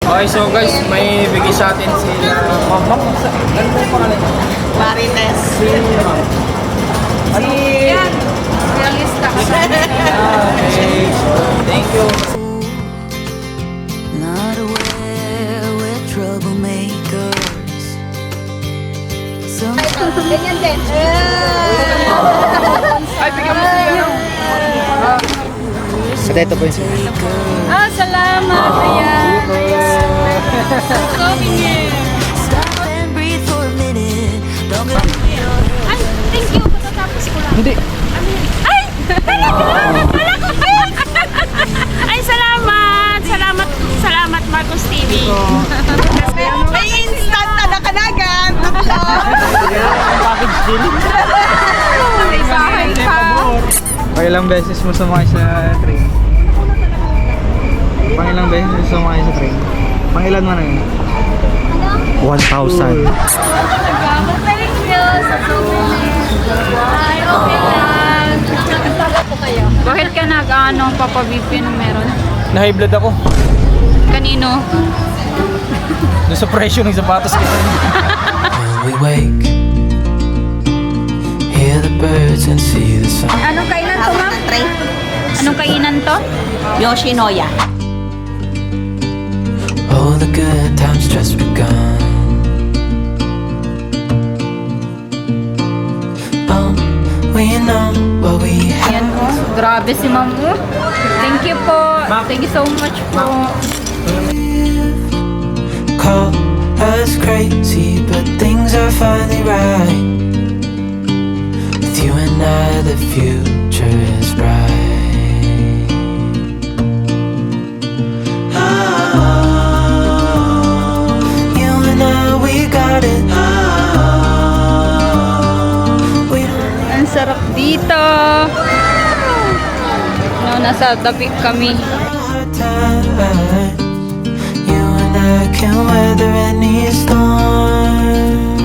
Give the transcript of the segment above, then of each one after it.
Okay, so guys, may bigay sa atin sila. Ma'am, ano po pangalan niya? Marites. Ano? Yan. Realista ka. Okay, so thank you. Not aware we're troublemakers. Ganyan din. Ay, bigyan mo siya. At ito po yung sila. Salamat. Ayan. Stop and breathe for a minute. Don't get Ay, thank you. Patatapos ko lang. Hindi. Ay! Wala ko! Ay, salamat! Salamat, Marcos TV. May instant na nakalagan. Package deal. May bahay pa. Pangilang beses mo sumakay sa train? Pangilang beses mo sumakay sa train? Pangilan mo na yun? 1,000. Thank you sa Ay, okay lang. Taga po kayo. Bakit ka papabibin na meron? Na-high blood ako. Kanino? Doon sa presyo ng sapatos ko. When we wake, hear the birds and see the sun. Anong kainan to, ma'am? Anong kainan to? Yoshinoya. Oh, the good times just begun. Oh, we know what we Ayan have. po. Grabe si ma'am. Thank you po. Thank you so much po. Call us crazy, but things are finally right. With you and I, the future is bright. Oh, you and I, we got it. We don't Ang sarap dito. No, nasa tabi kami. hard time. You and I can weather any storm.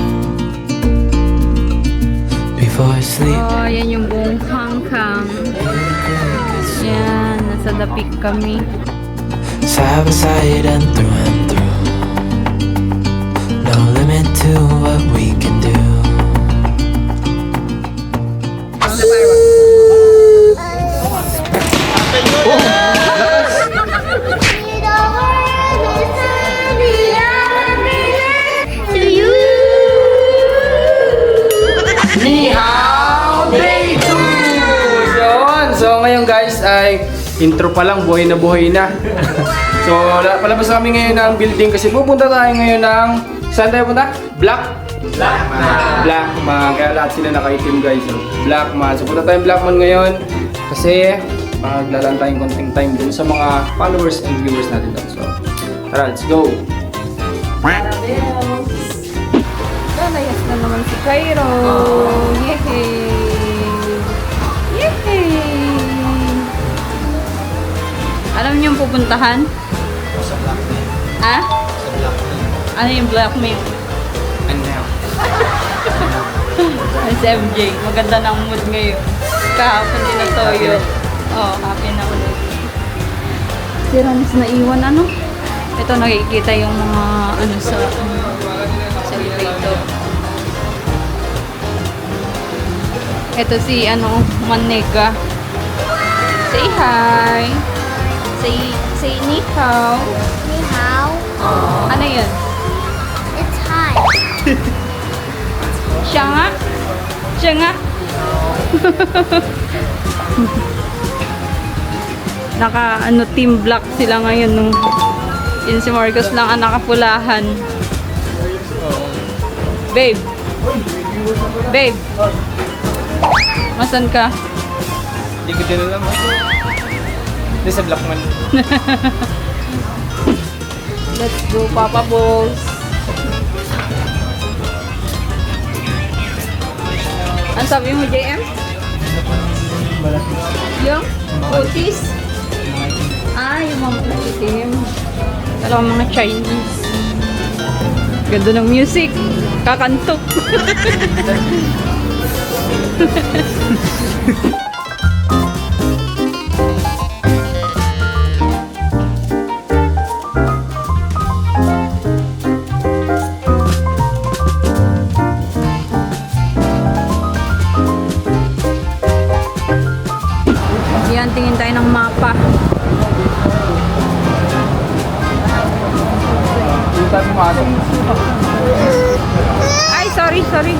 Before sleep, Oh, yan yung buong hangkang. Yan, nasa dapik kami. side by side and through. No limit to what we can do. Yun! So ngayon guys ay intro pa lang, buhay na. So palabas kami ngayon ng building kasi pupunta tayo ngayon ng... Saan tayo punta? Blackman. Kaya lahat sila nakaitim guys. So, Blackman. So punta tayong Blackman ngayon kasi maglalaan tayong konting time dun sa mga followers and viewers natin doon. So tara, let's go! Lalayas na naman si Cairo. Yehey! Yehey! Alam niyo yung pupuntahan? Sa Blackman. Ha? Ano yung blackmail? And now. Si MJ. Maganda ng mood ngayon. Kahapon din na toyo. Oh, happy na ulit. Si Rams na iwan ano? Ito nakikita yung mga ano sa elevator. Ito si ano, Manega. Say hi. Say ni hao. Ni hao. Ano yun? It's hi. Siya nga? Siya nga? Naka ano team black sila ngayon nung yun si Marcos lang ang nakapulahan. Babe. Babe. Masan ka? Hindi ko din alam. Hindi sa Blackman. Let's go, Papa Balls. Ang sabi mo, JM? Yung? Putis? Yung mga itim. Talagang mga Chinese. Ganda ng music. Kakantok. tayo pumasok. Ay, sorry.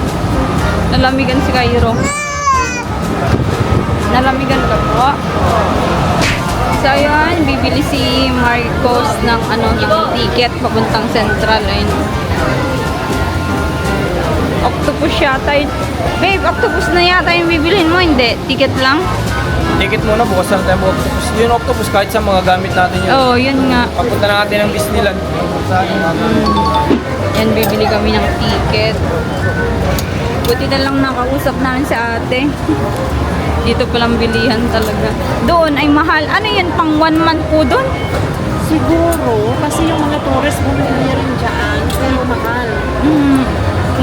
Nalamigan si Cairo. Nalamigan ka po. So, ayun, bibili si Marcos ng ng ticket papuntang Central. Ayun. Octopus yata yun. Babe, octopus na yata yung bibilhin mo, hindi? Ticket lang? Ticket muna, bukas lang tayo octopus. Yung octopus, kahit sa mga gamit natin yun. Oo, yun nga. Papunta na natin ng Disneyland. Yan, bibili kami ng ticket. Buti na lang nakausap namin si ate. Dito palang bilihan talaga. Doon ay mahal. Ano yan, pang 1 month po doon? Siguro, kasi yung mga tourist bumili rin dyan. Pero mahal.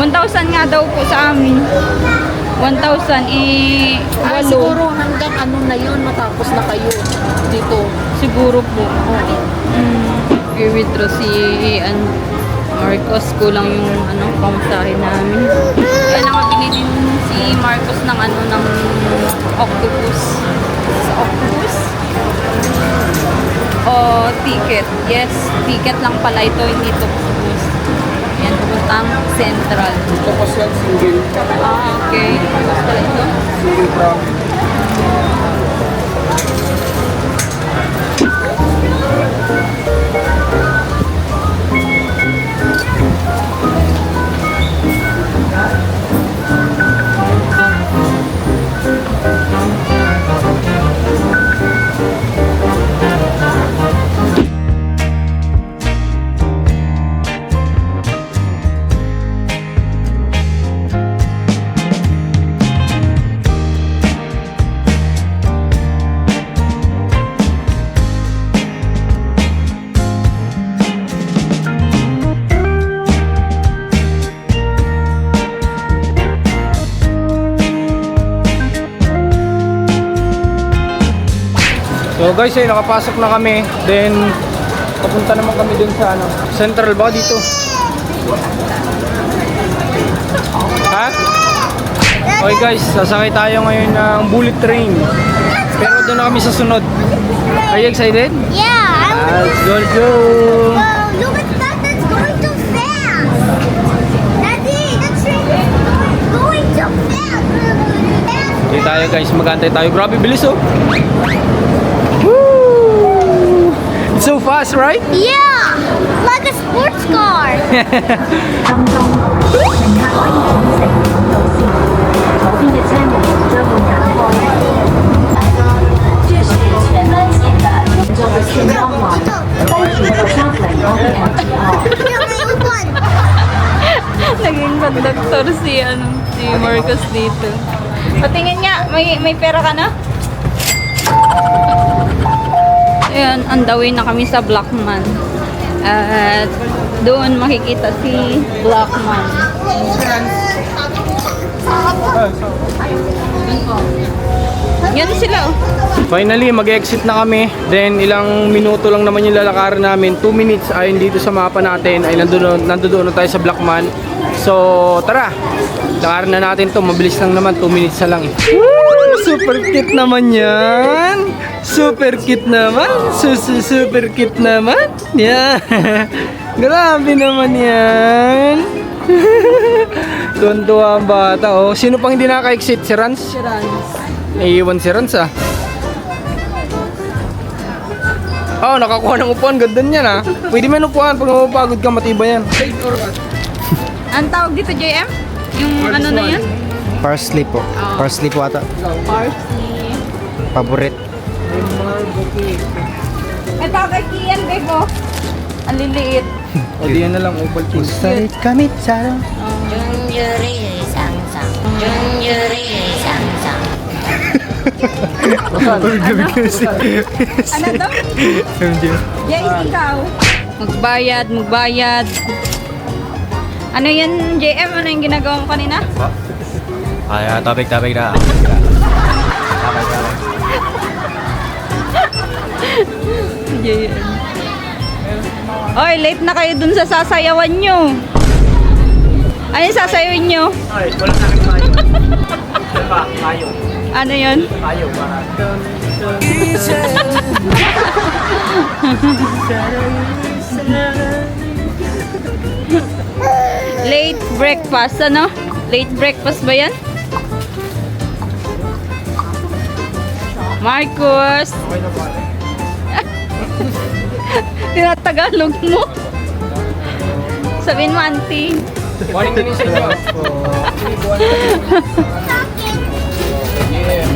1,000 nga daw po sa amin. 1,000 Ay, 8. siguro hanggang ano na yun, matapos na kayo dito. Siguro po. I-withdraw si Marcos. Kulang yung pamasahe namin. Kaya nakabili din si Marcos ng ng octopus. Sa octopus? O ticket. Yes, ticket lang pala ito, hindi ito octopus. Yan, pupuntang Central. Octopus yan, single. Okay. Octopus pala ito. Single from. So guys, ay nakapasok na kami. Then papunta naman kami dun sa Central ba dito? Ha? Okay guys, sasakay tayo ngayon ng bullet train. Pero doon na kami sa sunod. Are you excited? Yeah, Let's go, let's go! Whoa, look at that. That's going too fast. Daddy, that train is going too fast. Dito tayo guys, magantay tayo. Grabe, bilis oh! Woo! It's so fast, right? Yeah, like a sports car. Naging conductor si Marcos dito. Patingin nga, may pera ka na? Ayan, on the way na kami sa Blackman. At doon makikita si Blackman. Yan sila oh. Finally, mag-exit na kami. Then, ilang minuto lang naman yung lalakaran namin. 2 minutes ay dito sa mapa natin. Ay nandoon na tayo sa Blackman. So, tara. Lakaran na natin to. Mabilis lang naman. 2 minutes na lang. Woo! Super cute naman yan. Super cute naman. Super cute naman. Yeah. Grabe naman yan. Tuwan-tuwa ang bata. Oh. Sino pang hindi naka-exit? Si Rans? Si Rans. Naiiwan si Rans ah. Oh, nakakuha ng upuan. Ganda niyan ah. Pwede man upuan. Pag mapapagod ka, matibay yan. Ang tawag dito, JM? Yung ano na yan? Parsley po. Parsley po ata. Parsley. Paborit. Ito kay Kian, babe oh. Ang liliit. O di yan na lang. Opal cheese. Salit kami sa Junjuri sang-sang. Junjuri sang-sang. Ano to? Yes, ikaw. Magbayad. Ano yan, JM? Ano yung ginagawa mo kanina? Ay, topic na. JM. Oy, late na kayo dun sa sasayawan nyo. Ano yung sasayawin nyo? Ay, wala na rin tayo. Diba? Tayo. Ano yun? Tayo para. late breakfast, ano? Late breakfast ba yan? Marcos! Tinatagalog mo. Sabihin mo, auntie. Morning din sa inyo. Yeah.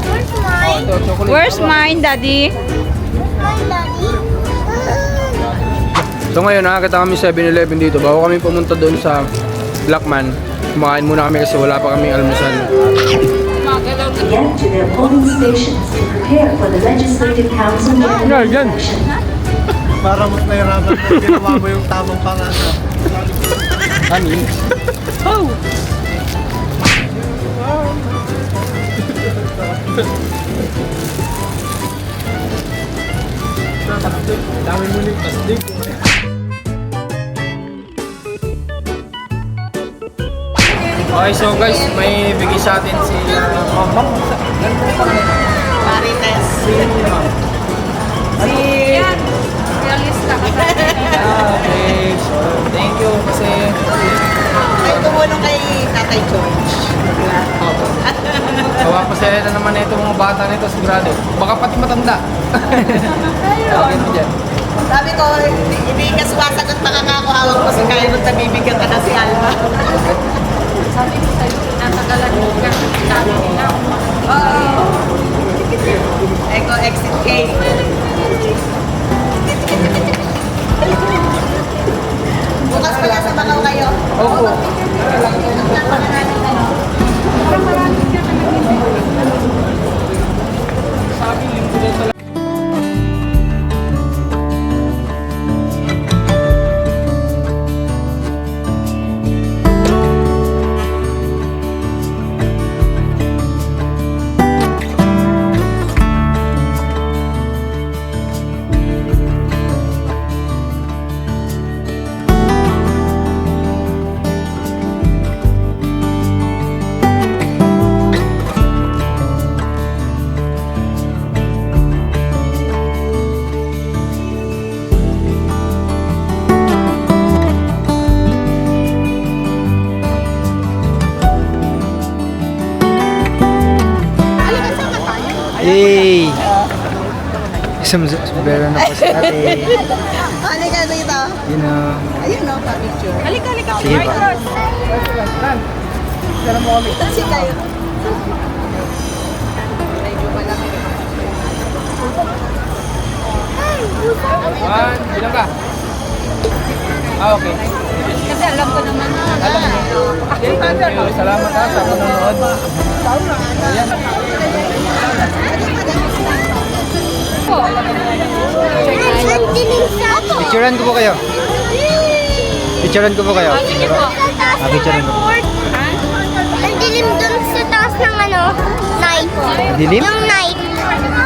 Where's mine? Ito, chocolate. Where's mine, daddy? Mine, Daddy. So ngayon, nakakita kami 7-Eleven dito. Bago kami pumunta doon sa Blackman, kumakain muna kami kasi wala pa kaming almusal. Get to their polling stations to prepare for the Legislative Council Yan, yan. election. Para mas nahirapan na ginawa mo yung tamang pangasap. Honey. Oh! Dami mo ni plastic. Okay, so guys, may bigay sa atin si Ma'am. Marites. Yan! Yung lista ka sa Okay, so thank you kasi Ay, tumulong kay Tatay George. mapapasaya na naman ito mga bata nito sigurado. Baka pati matanda. Okay mo dyan. Sabi ko, hindi ka sumasagot pa ka ako, hawak ko sa kaya nung nabibigyan ka na si Alma. Sabi ko sa'yo, tinatagalan mo ka. Sabi nila. Oo. Eko, exit cake. Bukas pala sa Macau kayo. Opo. Sabi linggo daw talaga. Yay! Isang bera na po sa atin. Ano ka dito? Yun o. Ayun no, pa-picture. Halika, halika. Sige pa. Kasi kayo. Medyo malaki. One, bilang ka? Ah, okay. Kasi alam ko naman na. Alam mo. Thank you. Salamat ha sa panonood. Ayan. Ang dilim sa ako. Picturean ko po kayo. Picturean ko po kayo. Sige po. Picturean ko po. Ang dilim dun sa taas ng ano, night. Dilim? Yung night.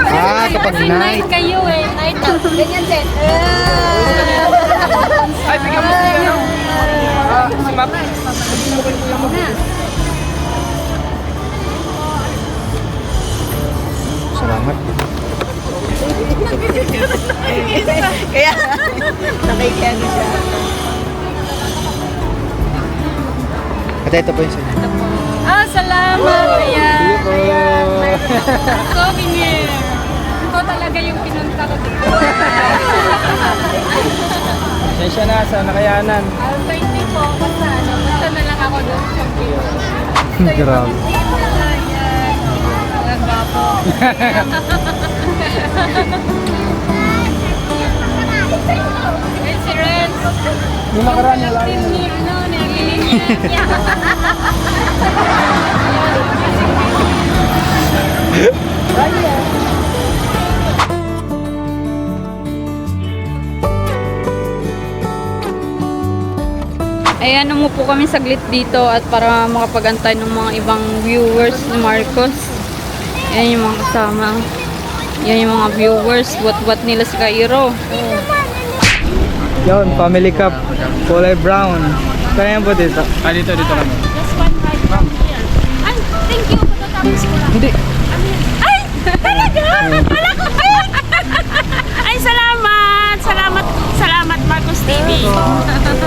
Ah, kapag night. kayo eh. Night out. Ganyan din. Ay, bigyan mo si ano. Si Map. Salamat. Kaya, nakikiyano siya. At ito po yung sa inyo. Ah, salamat. Ayan. Ayan. Souvenir. Ito talaga yung pinunta ko dito. Sensya na sa nakayanan. 20 po. Basta ano. Basta na lang ako doon sa view. Grabe. Ayan. Ang gwapo. Ayan si Renz. Yung nakaraan wala Yung yun. ni, ano, nililinis niya. Ayan, umupo kami saglit dito at para makapag-antay ng mga ibang viewers ni Marcos. Ayan yung mga kasama. Yan yung mga viewers. What nila sa Cairo. Yun, family cup. Kulay brown. Kaya po dito. Ah, dito kami. Ay, thank you. Matatapos ko lang. Hindi. Ay, talaga? Wala ko. Ay, salamat. Salamat Marcos TV.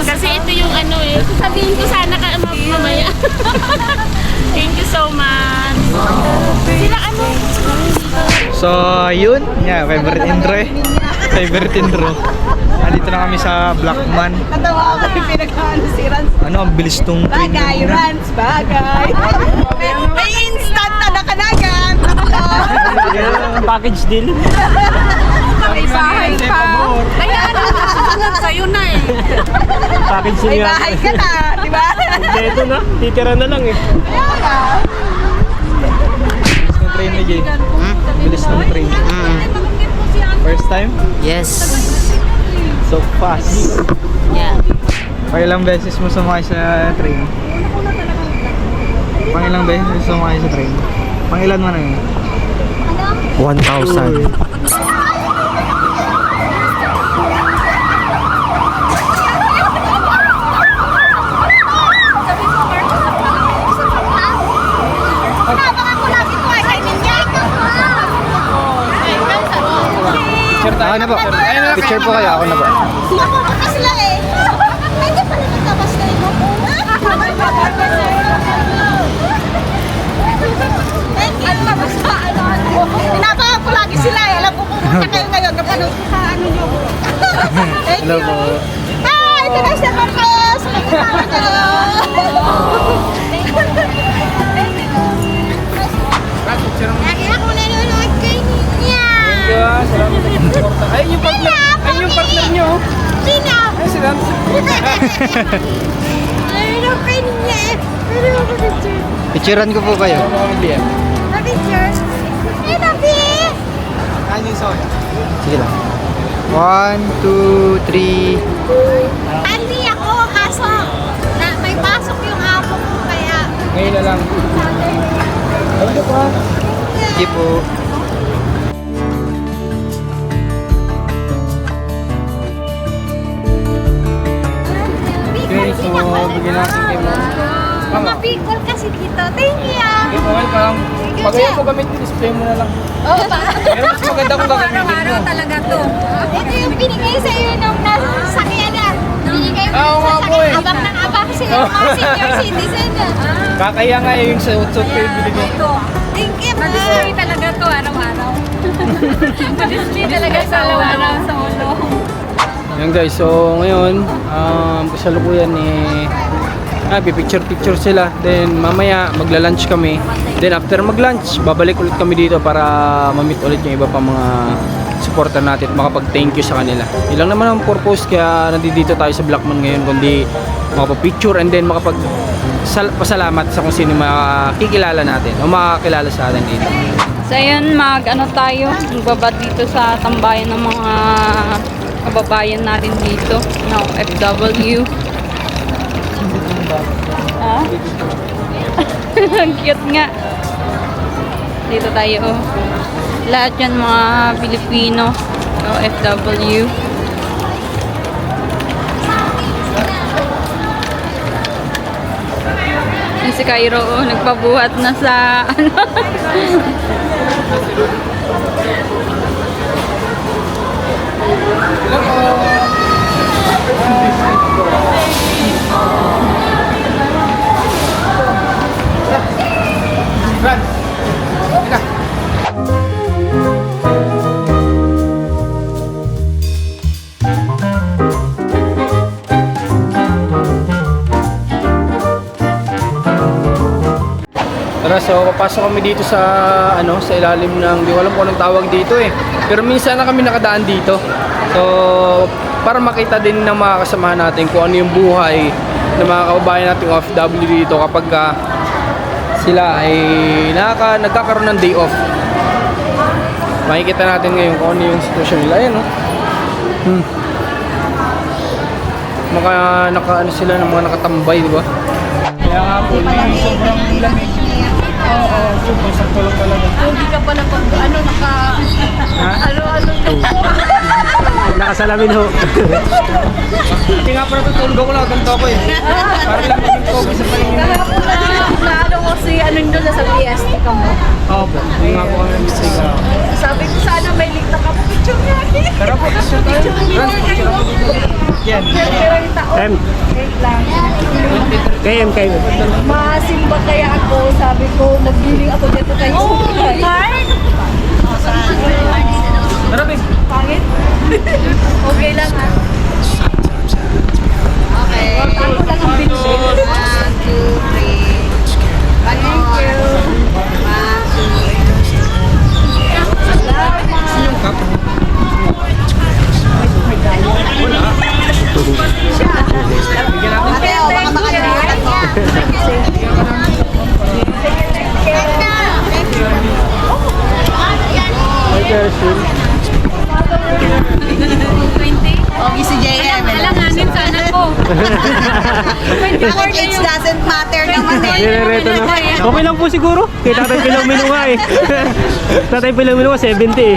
Kasi ito yung ano eh. Sabihin ko sana ka mamaya. Thank you so much. Sila ano? So, yun. Yeah, favorite intro eh. Favorite intro. Nandito na kami sa Blackman. Natawa ako yung pinagkaano si Rans. Ano, ang bilis tong Bagay, Rans, bagay. May instant na nakalagan. Package deal. May bahay pa. Kaya ano, nasusunod sa'yo na eh. Package May bahay ka na, di ba? Ito na, titira na lang eh. Bilis ng train ni Jay. Bilis ng train. First time? Yes. So fast. Yeah. Pangilang beses mo sumakay sa train? Pangilang beses mo sumakay sa train? Pangilan mo na yun? 1,000. Ako na po. Picture po kayo, ako na po. Mabubukas lang eh. Pwede pa naman tapos na yun. Pinapakan ko lagi sila eh. Alam ko pupunta kayo ngayon. Napanood ko sa ano nyo. Thank Hello you. po. Hi! Tinas na Marcos! Magkakama ka. Lagi ako nanonood kay Ninya. Salamat sa suporta. Ayun yung partner. Ayun yung partner nyo. Sino? Ay, si Rams. Nanonood kay Ninya. Nanonood ko picture. Picturean ko po kayo. Na-picture? Eh, Tabi! Sige lang. 1, 2, 3. Hindi ako, kaso na, may pasok yung apo ko kaya Ngayon na lang. Sige po. Okay, so bigyan natin kay Ma'am. Mga Bicol kasi dito. Thank you ah. Okay, welcome. Pag ayaw mo gamitin, display mo na lang. Oo ba? Pero mas maganda kung gagamitin mo. Araw-araw talaga to. Ito yung binigay sa iyo nung nasakyan na. Binigay mo Oo nga sa po eh. abang ng abang sila ng mga senior citizen. Kakaya nga eh, yung suot-suot ko yung binigay. Thank you po. Display talaga to araw-araw. Display talaga sa araw-araw sa ulo. Yan guys, so ngayon, kasalukuyan pipicture sila. Then mamaya magla-lunch kami. Then after mag-lunch, babalik ulit kami dito para ma-meet ulit yung iba pa mga supporter natin at makapag-thank you sa kanila. Ilang naman ang purpose kaya nandito tayo sa Blackman ngayon, kundi makapag-picture and then pasalamat sa kung sino makikilala natin o makakilala sa atin dito. So yun, tayo, magbabad dito sa tambayan ng mga kababayan natin dito, no, FW. Ah? Ang cute nga. Dito tayo, oh. Lahat yan mga Pilipino, no, FW. Yung si Cairo, oh, nagpabuhat na sa ano. Tara, so papasok kami dito sa sa ilalim ng, di ko alam kung anong tawag dito eh. Pero minsan na kami nakadaan dito. So para makita din ng mga kasamahan natin kung ano yung buhay ng mga kababayan nating OFW dito kapag sila ay nagkakaroon ng day off. Makikita natin ngayon kung ano yung sitwasyon nila. Ayan, oh. Naka sila ng mga nakatambay, di ba? Kaya nga po, sobrang lamig. Oo, super sa tulog talaga. Hindi ka pa ano, Nakasalamin ho. Hindi nga pala tutulog ako lang, ganito ako eh. Para lang maging pogi sa paningin. Naano ko si ano doon sa PST ka mo. Oo po, hindi nga po kami mistake. Sabi ko sana may link na picture niya. Tara po, picture tayo. Run, picture ako. Yan. Wait lang. Kay Masimba kaya ako, sabi ko, nagbiling ako dito kay Tara, babe. Pangit? Okay lang ha. Okay. Ako lang ang bilis. 1, 2, 3. Thank you. 1, 2, 3. Ate, oh, baka makalimutan mo. Okay, si JM. Alanganin sana ko. Bakit age doesn't matter naman eh. Nirereto na. Okay lang po siguro. Kay Tatay Pilomino nga eh. Tatay Pilomino nga 70 eh.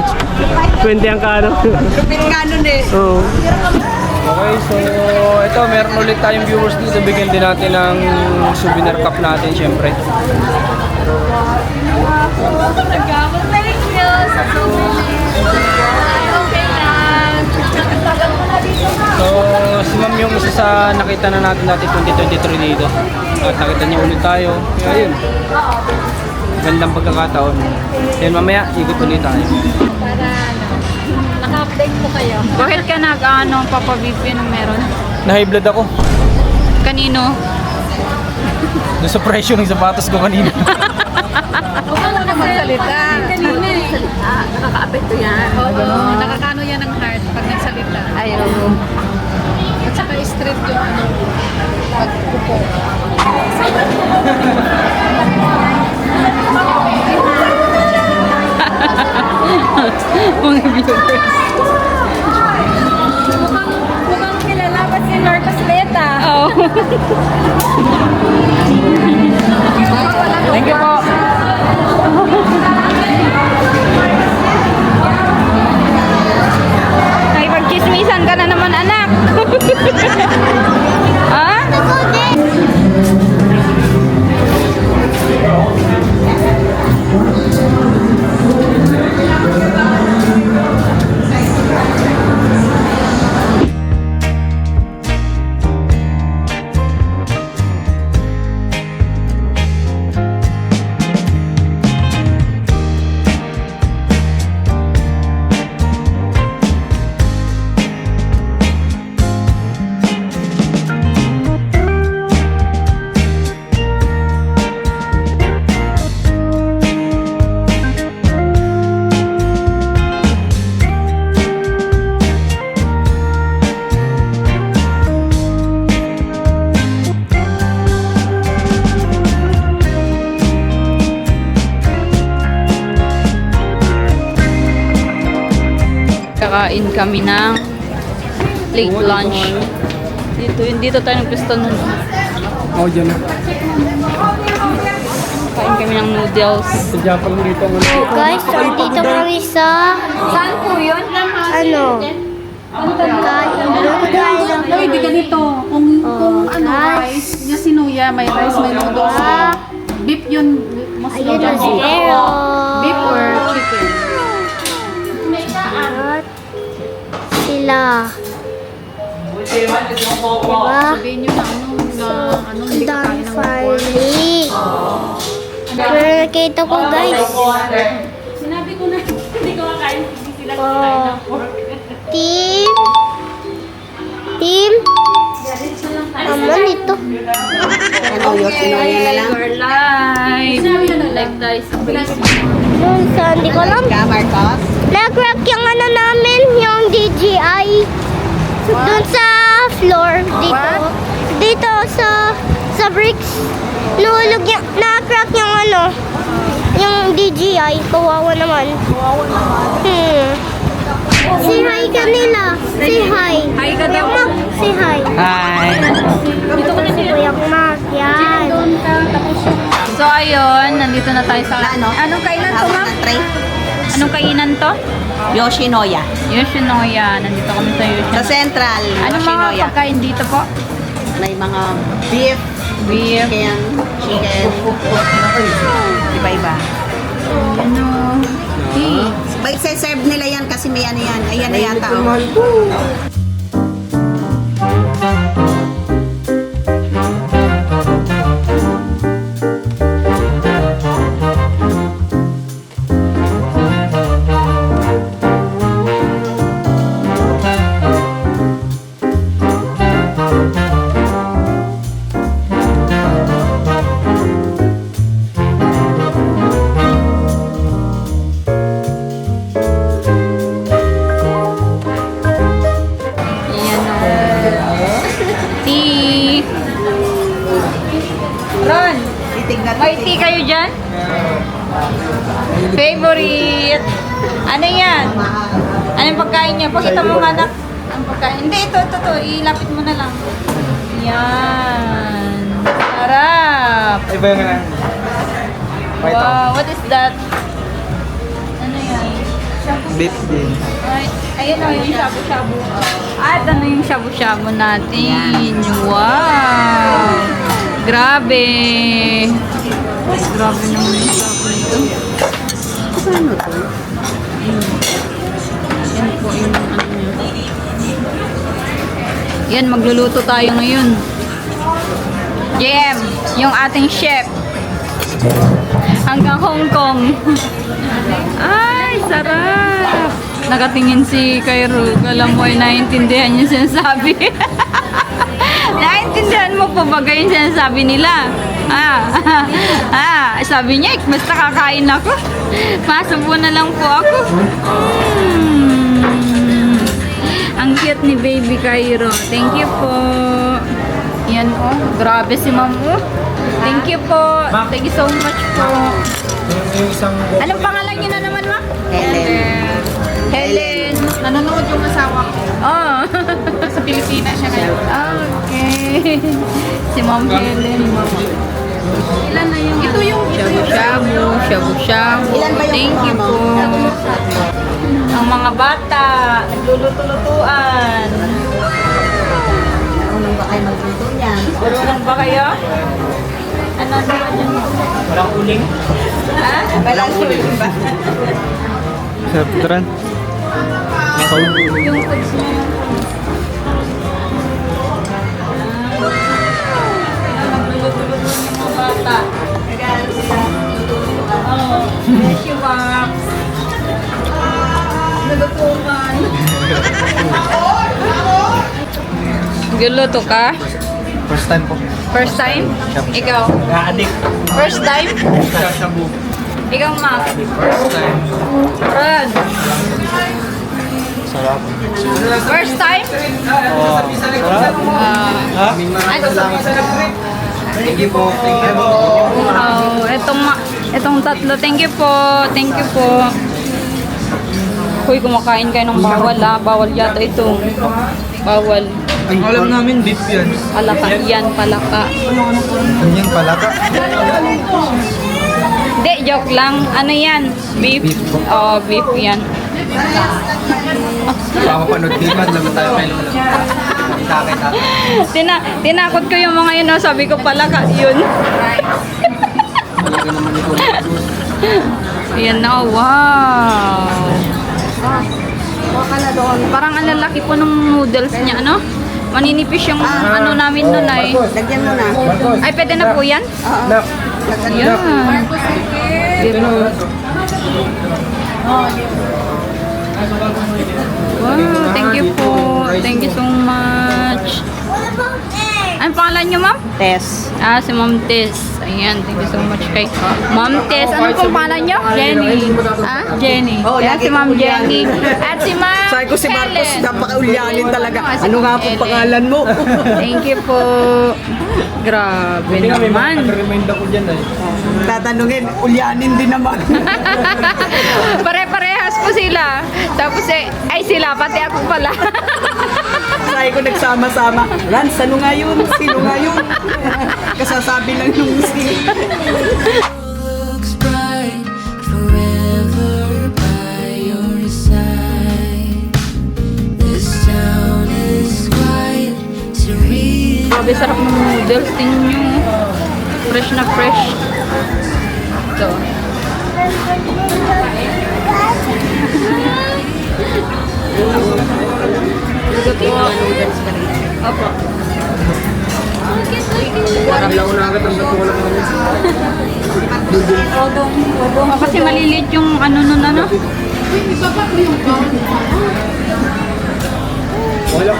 20 ang kano. Lupit nga nun eh. Oo. Okay, so ito meron ulit tayong viewers dito. Bigyan din natin ng souvenir cup natin syempre. Thank you sa souvenir. Okay lang. So si ma'am yung isa sa nakita na natin dati 2023 dito. At nakita niya ulit tayo. Kaya yun. Gandang pagkakataon. Then mamaya ikot ulit tayo. Para naka-update po kayo. Bakit ka nag-ano, papabibin ng meron? Na-high blood ako. Kanino? Doon sa presyo ng sapatos ko kanina. Huwag ka muna magsalita. Kanina eh. Nakaka-apekto yan. Oo, nakakano yan ng heart pag nagsalita. Ayaw. At saka straight yung ano, pagkupo. Mga viewers. Mukhang kilala pa si Lord Pasleta. Oo. Thank you po. Nakipag-chismisan ka na naman, anak. Ha? Kakain kami ng late lunch. Dito tayo nagpisto nun. Ako dyan. Kain kami ng noodles. Sa Japan dito ang Guys, nandito kami sa Saan po yun? ano? Kain. Pwede ganito. Kung ano, rice, yung sinuya, may rice, may noodles. Beef yun. Mas Ayun na si Ero. Beef or chicken? At sila. Diba? Sabihin nyo na ano, hindi ka Done kain ng finally. Pero nakita ko guys. Sinabi ko na, hindi ko kakain. Hindi sila Oh. Team. Aman ito. Ano, Yoshinoya na lang. We're live. Live tayo sa Facebook. Doon sa, hindi ko alam. Ka, Marcos? Nag-crack yung ano namin, yung DJI. Doon sa floor, dito. Dito sa bricks. Nahulog yung, na-crack yung ano, yung DJI. Kawawa naman. Say hi kanila. Say hi. Hi ka daw. Kuya Mac, say hi. Hi! Dito ka na sila. Kuya Mac, yan. So ayun, nandito na tayo sa... Ano? Anong kainan to, Hawak ma'am? ng tray. Anong kainan to? Yoshinoya. Yoshinoya. Nandito kami sa Sa Yoshinoya. Central, Anong mga Yoshinoya. pagkain dito po? May mga beef, Beef. chicken. Iba-iba. Ano? Tea. May serve nila yan kasi may ano yan. Ayan na yata. Oh. May tea kayo dyan? Favorite. Ano yan? Anong pagkain niya? Pakita mo nga anak. Ang pagkain. Hindi, ito. Ilapit mo na lang. Yan. Sarap. Iba yung nga. Wow, what is that? Ano yan? Beef din. Ay, ayun o, yung shabu-shabu. At ano yung shabu-shabu natin? Wow! Grabe! Grabe naman yung shabu nito. Ano to? Yan po yung ano nyo. Yan, magluluto tayo ngayon. JM, yung ating chef. Hanggang Hong Kong. Ay, sarap! Nakatingin si Cairo. Alam mo ay naiintindihan yung sinasabi. Naiintindihan mo po ba yung sinasabi nila? Sabi niya, basta kakain ako. Masubo na lang po ako. Ang cute ni baby Cairo. Thank you po. Yan oh, grabe si ma'am oh. Thank you po. Thank you so much po. Yung isang Anong pangalan niyo na naman, ma? Helen. Helen. Nanonood yung asawa ko. Oh. Sa Pilipinas siya ngayon. Okay. Si Ma'am Helen. Ilan na yung Ito yung shabu-shabu. Ilan ba yung Thank you po. Ang mga bata, nagluluto-lutuan. Unang ba kayo magluto niyan? Marunong ba kayo? Ano naman yun? walang uling. Ha? Walang uling ba? Sarap turan. Yung foods na yun. Nagluluto-lutuan yung mga bata. Oo. Meshy wax. Nalutuan. Guluto ka? First time po. First time? Ikaw? Na-addict. First time? Shabu. Ikaw, Ma? First time. Rod? Sarap. First time? Oh, sarap. Ha? Thank you po. Thank you po. Wow, etong tatlo. Thank you po. Thank you po. Hoy, kumakain kayo ng bawal ha. Bawal yata ito. Bawal. Alam namin beef yan. Palaka. Yan, palaka. Ano yan pala ka? Hindi, joke lang. Ano yan? Beef? Beef po. Oo, beef yan. Makapanood din man naman tayo kayo. Kita. Tinakot ko yung mga yun. No? Sabi ko palaka. Yun. Yan na. Wow. Baka na doon. Parang ang lalaki po ng noodles niya, ano? Maninipis yung ano namin nun ay. Lagyan mo na. Ay, pwede na po yan? Nak. Yan. Wow, thank you po. Thank you so much. Ano pangalan niyo, ma'am? Tess. Si Ma'am Tess. Ayan, thank you so much kay Ma'am Tess. Ano pong pangalan niyo? Jenny. Jenny. Oh, Ayan, lagi si Ma'am kong Jenny. At si Ma'am Sabi ko si Marcos, Helen. napakaulyanin talaga. Si Ano nga Ma'am pong Helen. pangalan mo? Thank you po. Grabe Hindi nga may naman. remind ako dyan eh. Tatanungin, ulyanin din naman. Pare-parehas po sila. Tapos ay sila, pati ako pala. Sabi ko nagsama-sama. Lance, ano nga yun? Sino nga yun? Kasasabi lang yung si. Looks bright forever by your side. This town is quiet, serene. Grabe sarap ng noodles. Tingnan nyo. Fresh na fresh. Ito. Ito po. Opo. Parang nauna agad ang dato ko lang naman. Odong. Kasi maliliit yung ano nun ano. Wala.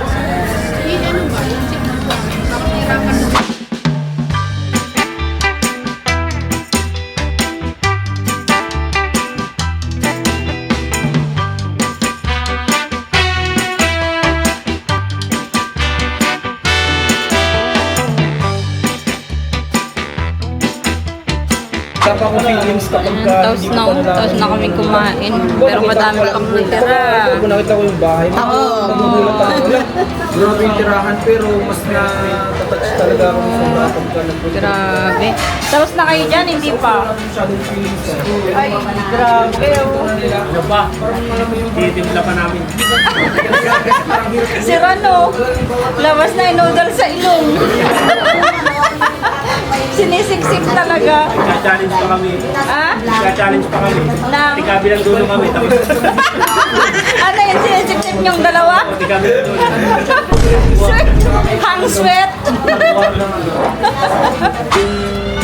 iba kong feelings kapag Tapos na kami kumain. Pero madami pang natira. Kung nakita ko yung bahay, magugulat ako. Grabe yung tirahan, pero mas na-touch talaga ako pagka nagpunta. Grabe. Tapos na kayo dyan, hindi pa. Masyadong feelings. Ay, grabe oh. Ano ba? Titimpla pa namin. Si Rano, labas na yung noodle sa ilong. Sinisiksik talaga. Challenge pa kami. Ha? Challenge pa kami. Na, Kabilang dulo kami. Tapos ano yun, sinisiksik niyong dalawa? kabilang dulo. Sweat. Hang sweat.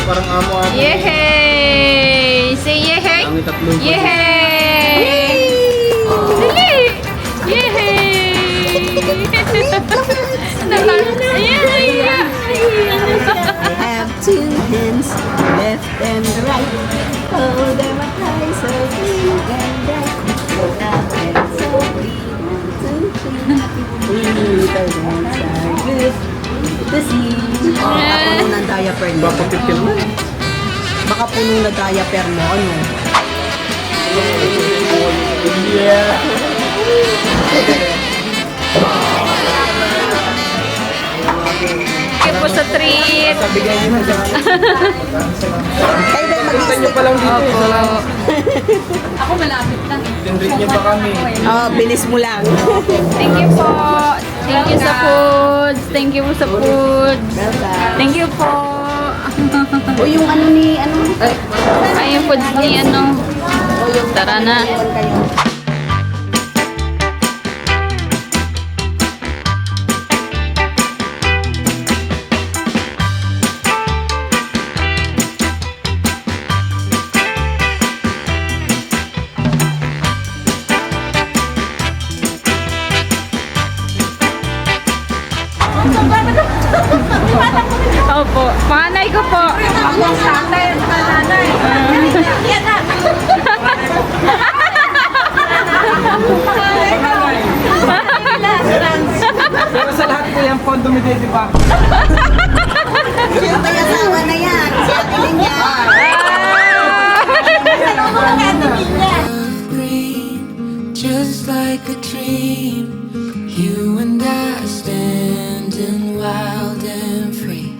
Parang amo-amo. Yehey! Say yehey! Kami tatlo. Yehey! Dali! Yehey! Yehey! I have two hands, left and right. Oh, them are high, so big and bright. Up and so we little ones are good to see. Baka puno ng diaper mo. Baka pipil mo. Baka puno na diaper mo. Ano? Thank you po sa treat. Bigay niyo na dyan. Kayo ba Punta niyo pa lang dito. Opo. Salamat. Ako malapit lang. Tinrit niyo pa kami. Oh, bilis mo lang. Thank you po. Thank you sa foods. Thank you po sa foods. Thank you po. O yung ano ni, ano? Ay, yung foods ni ano. Tara na. Opo. Panganay ko po. Pero sa lahat po yan, Fondo Medete pa. Yung asawa na yan. Si Ate Linya. Green, just like a dream. You and I standing wild and free,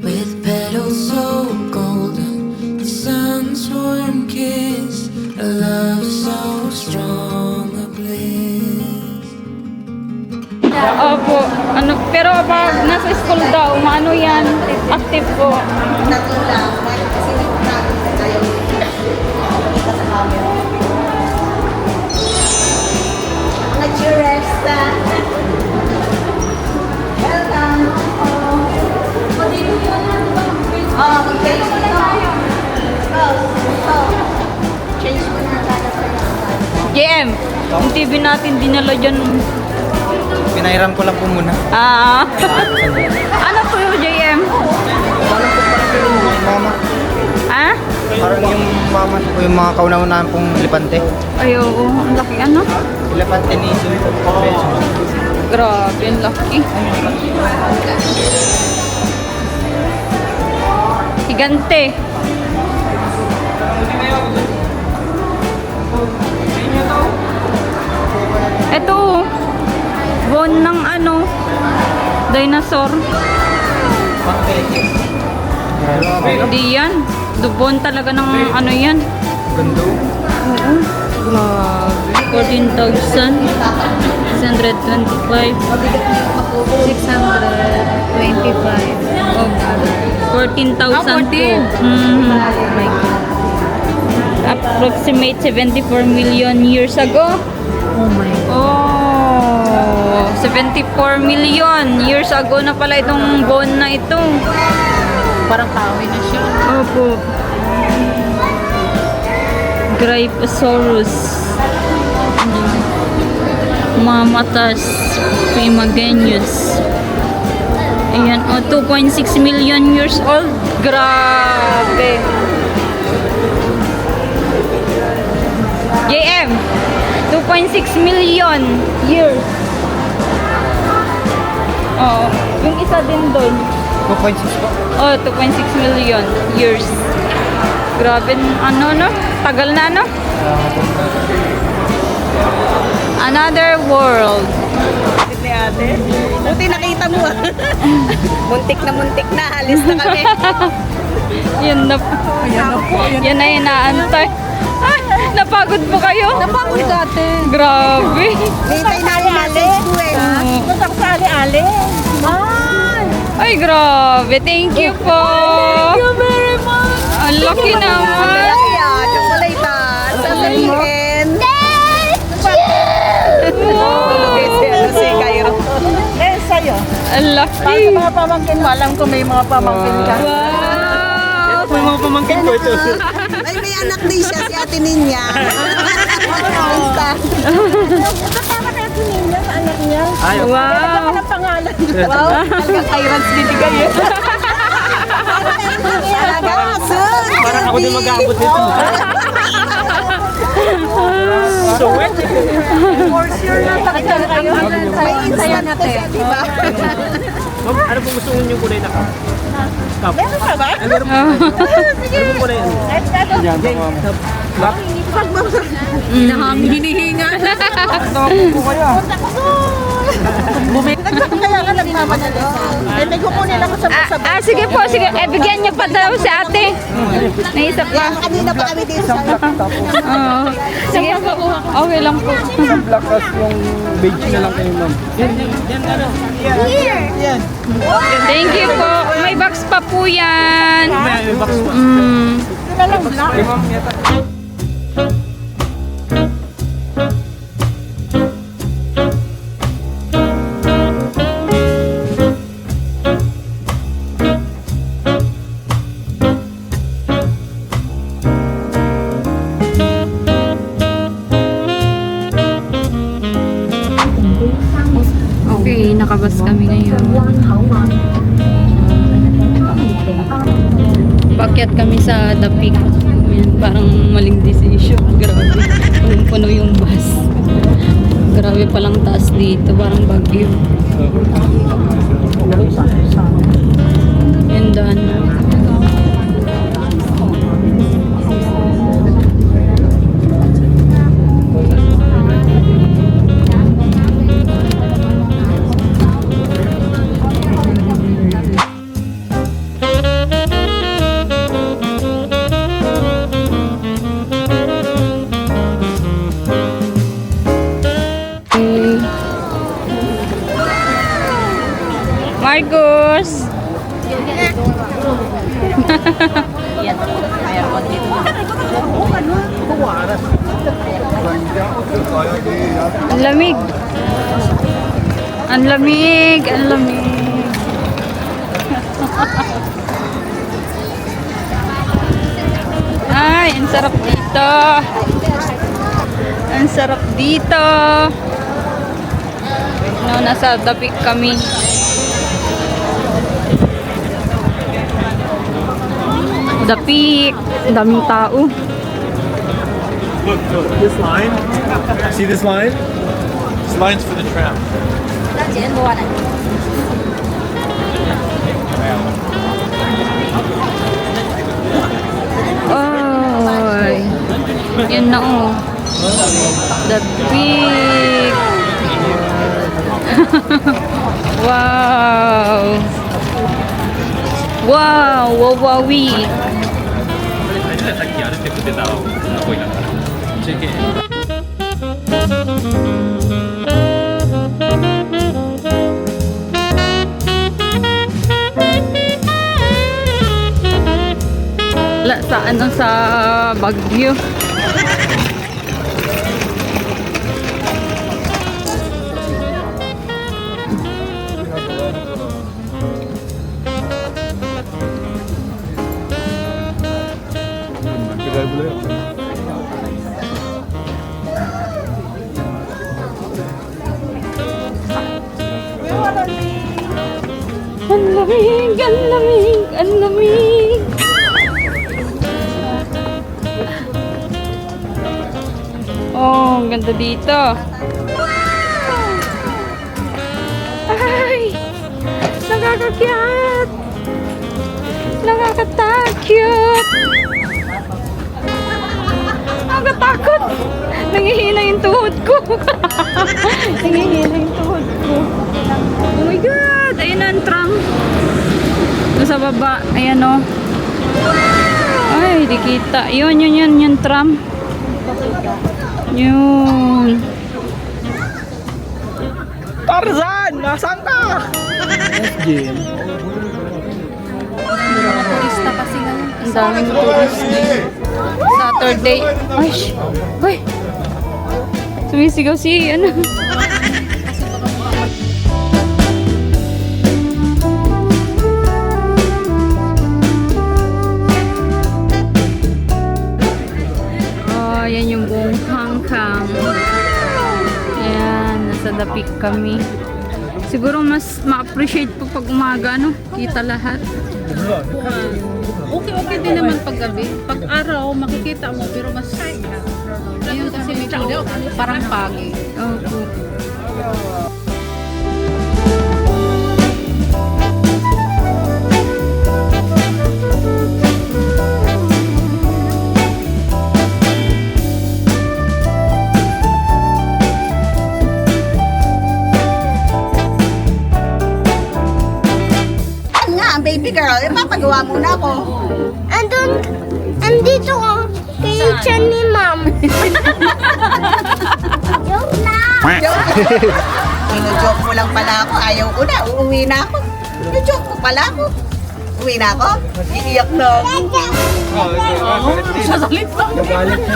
with petals so golden, the sun's warm kiss, a love so strong, a bliss. Opo. Ano, pero pag nasa school daw, maano yan, active po. Natulong. Kasi tayo kita sa camera. Mga churesta. Welcome. Oh, mag-change mo na tayo. Change mo na tayo. JM, yung TV natin dinala dyan. Pinairam ko lang po muna. Ah. Ano po yung JM? Mama. Ah? Parang yung mama ko yung mga kauna-unahan pong elepante. Ay, oo. Ang laki ano? Elepante ni Beso. Grabe, ang laki. Higante. Ito. Bone ng ano? Dinosaur. Hindi yan. Dubon talaga ng ano yan. Gando. Oo. Grabe. 14,000. 625. 625. Oh, 14,000 po. Approximate 74 million years ago. Oh my God. Oh, 74 million years ago na pala itong bone na ito. Parang kahoy na siya. Opo. Gryposaurus. Mamatas. Primigenius. Ayan, oh, 2.6 million years old. Grabe. JM, 2.6 million years. Oh, yung isa din doon. 2.6 po. Oh, 2.6 million years. Grabe, ano no? Tagal na no? Another world. Ni ate. Buti nakita mo. Muntik na. Alis na kami. Yun na po. Yan na inaantay. Ay, napagod po kayo? Napagod dati. Grabe. Hintay na yung message ko eh. Punta ko sa ali-ali. Ay, grabe. Thank you po. Thank you very much. Ang laki naman. Chocolate sasabihin. Si Cairo. Sa'yo. Ang laki. Para sa mga pamangkin mo, alam ko may mga pamangkin ka. Wow. May mga pamangkin ko ito. Ay, may anak din siya, si Ate Ninya. Basta. Kasama tayo si Ninya sa anak niya. Wow. Ang pangalan. Wow. Talagang Irons binigay eh. Talaga, sus. Parang ako din mag-aabot nito. So wet. For sure na takita kayo. May insaya natin. Diba? Ma'am, ano po gusto niyo kulay na ka? Meron pa ba? Ano po kulay yan? Yan, ma'am. Hinihinga. Nagsabi kaya ka nagmamadali. Eh, may kukunin ako sa sabay. Sige po, sige. Bigyan niyo pa daw si ate. Naisip pa. Kanina pa kami dito sa Oo. Sige po. Okay lang po. Black as yung beige na lang kayo, ma'am. Thank you po. May box pa po yan. May box pa. Okay, ma'am, yata. Okay, nakabas kami ngayon. Pakyat kami sa The Peak. Yan, parang maling decision. Grabe. Punong-puno yung bus. Grabe palang taas dito. Parang bagyo. And done. Marcos! Ang lamig. Ang lamig. Ang lamig. Ay, ang sarap dito. Ang sarap dito. No, nasa The Peak kami. The Peak. Ang daming tao. Look, this line. See this line? This line's for the tram. Ay. Yan na oh. The Peak. Wow. Wow. Wow. Wowie. さっき歩いてくれた声だから。JK。 Wala sa ano sa Baguio. Ang lamig, ang lamig, ang lamig. Oh, ang ganda dito. Ay! Nakakakyat! Nakakatakot! Nakakatakot. Nangihina yung tuhod ko. Nangihina yung tuhod ko. Oh my God! Ayun na ang tram. Doon sa baba. Ayan o. Ay, di kita. Yun, yung tram. Yun. Tarzan! Nasaan ka? SJ. Turista kasi ngayon. Ang daming turista. Saturday. Ay, uy. Sumisigaw si, ano. Oh, yan yung buong hangkang. Yan, nasa dapik kami. Siguro mas ma-appreciate po pag umaga, no? Kita lahat. Okay din naman pag gabi. Pag araw, makikita mo, pero mas ngayon kasi medyo parang pagi. Opo. Nga, ang baby girl, papagawa muna ako. Andito ko. Kayo dyan ni ma'am. Joke na. Joke mo lang pala ako. Ayaw ko na. Uuwi na ako. Joke ko pala ako. Uwi na ako. Iiyak na ako.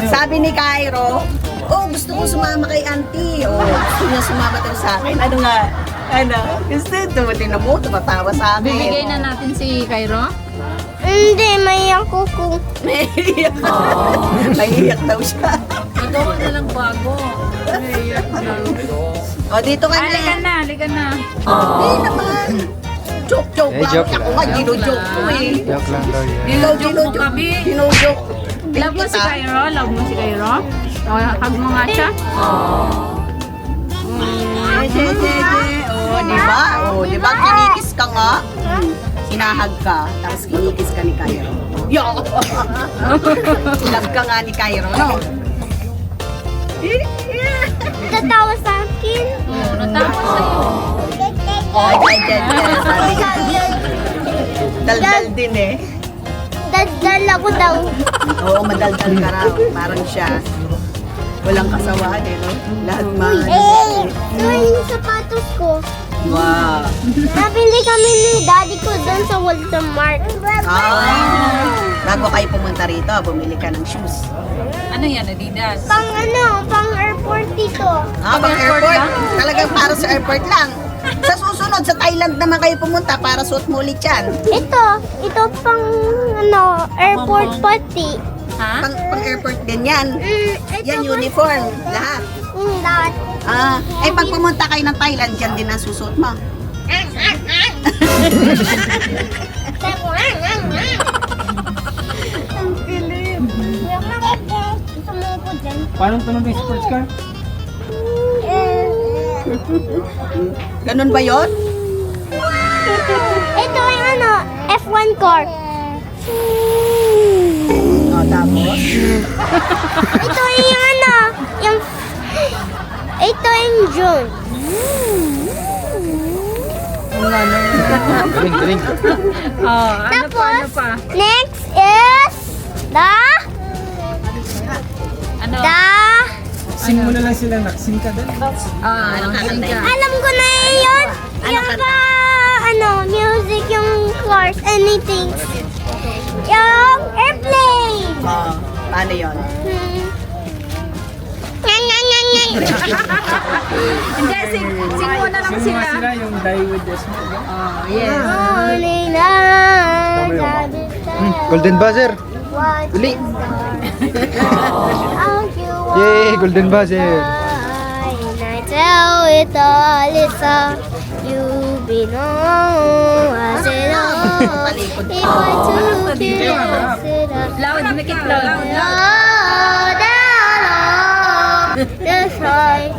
Sabi ni Cairo, gusto ko sumama kay auntie. Gusto niya sumama daw sa akin. Ano nga? Gusto dumating na mo, tumatawa sa akin. Bibigay na natin si Cairo. Hindi, may ako ko. Naiiyak. Naiiyak daw siya. Magawa na lang bago. Dito ka na. Halika na. Hindi naman. Joke Eh, lang. joke Ako lang. nga, gino-joke ko eh. Joke lang daw yan. Gino-joke mo kami. Gino-joke. Love mo si Cairo? Love mo si Cairo? O, hug mo nga siya. Di ba? Kinikis ka nga. Hinahag ka, tapos kinikis ka ni Cairo. Yo! Love ka nga ni Cairo, no? Tatawa sa akin. Natapos sa'yo. Ay, sabi niya. Daldal din eh. Daldal ako daw. Oo, madaldal ka raw. Parang siya. Walang kasawaan eh, no? Lahat Ito yung sapatos ko. Wow. Nabili kami ni daddy ko doon sa Walter Mart. Bago kayo pumunta rito, bumili ka ng shoes. Ano yan, Adidas? Pang airport dito. Pang airport? Talagang para sa airport lang. Sa susunod, sa Thailand naman kayo pumunta para suot mo ulit yan. Ito pang airport pati. Ha? Pang airport din yan. Ito Yan uniform, lahat. lahat. Pag pumunta kayo ng Thailand, yan din ang susuot mo. Ang kilig. Sumuko dyan. Paano tunog yung sports car? Ganun ba yon? Ito yung F1 car. Tapos? Ito yung ito yung June. Galing. Tapos, next is Sing mo na lang sila, naksim ka din. alam ko na yun. Yung music, yung cars, anything. Yung airplane. Paano yun? Hindi, sing mo na lang sila. Sila yung Die With The Smoke. Yes. Only love. Golden buzzer. What Uli. all you want. Yay, golden buzzer. And I tell it all, it's all you belong. I said, oh, if I took it, I said, Loud, make it loud. that's right.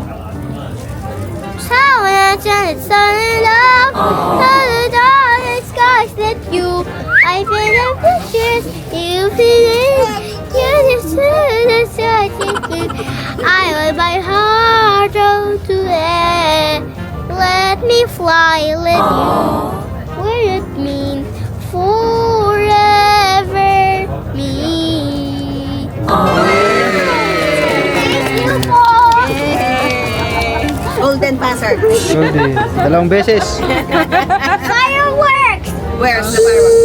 So when I turn it sun in love, all the dark skies that you, I feel the pictures, you feel it, you just feel the sight, I let my heart go to air. Let me fly, let you. Where it means forever me. Thank you po. Golden buzzer. Golden. Dalawang beses. Fireworks. Where's the fireworks?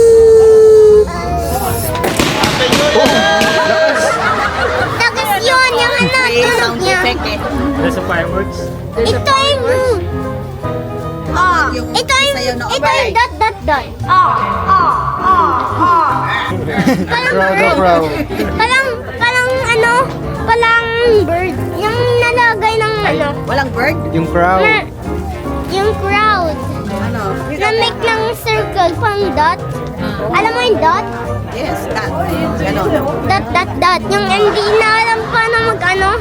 Tapos yun, yung ano, tunog Sound niya. effect eh. There's a fireworks. Ito yung... Yung Ito sayaw yung... na Ito yung dot, dot, dot. Parang bird. Parang ano, parang bird. Yung nalagay ng ano. Walang bird? Yung crowd. Yung crowd. Ano? Na-make ng circle, pang dot. Alam mo yung dot? Yes, that. Ganon. Dot, dot, dot. Yung hindi na alam paano mag-ano.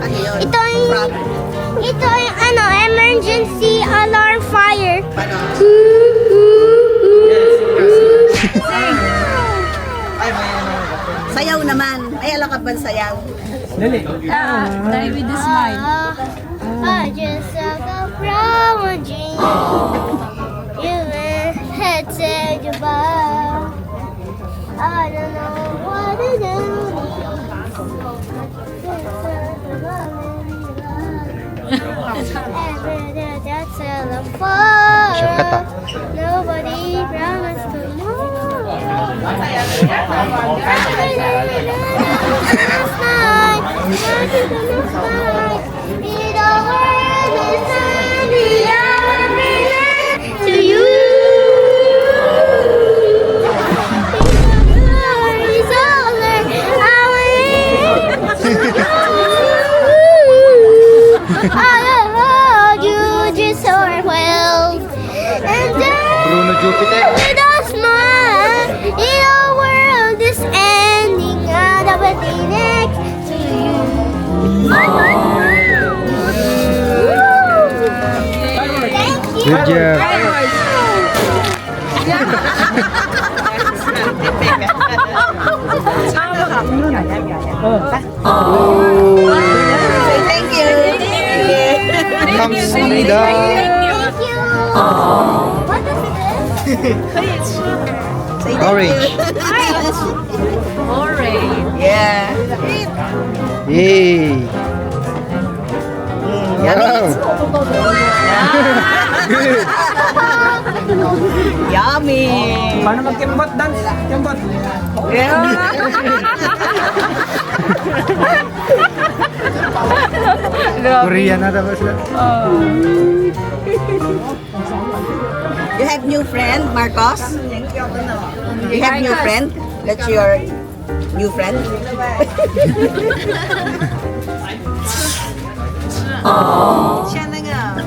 Ano yun? Ito yung... Frog. Ito yung ano, emergency alarm fire. Ano? Sayaw naman. Ay, alam ka ba sayaw? Die with a smile. I just woke up from a dream. You had said goodbye. I don't know what to do. That's telephone. Shortcut ah. Nobody promised tomorrow. To you. I love you just so well. And Bruno Jupiter. with a smile, the world is ending. I'll be next to you. Thank you. Good job. Say thank you. Kamsahamnida. Thank you. What is this? Say thank Orange. Orange. Yeah. Yay. Wow. Yummy. Paano mag-kimbot dance? Kimbot. Korean na tapos sila. You have new friend, Marcos? You have new friend? That's your new friend? Siya na nga.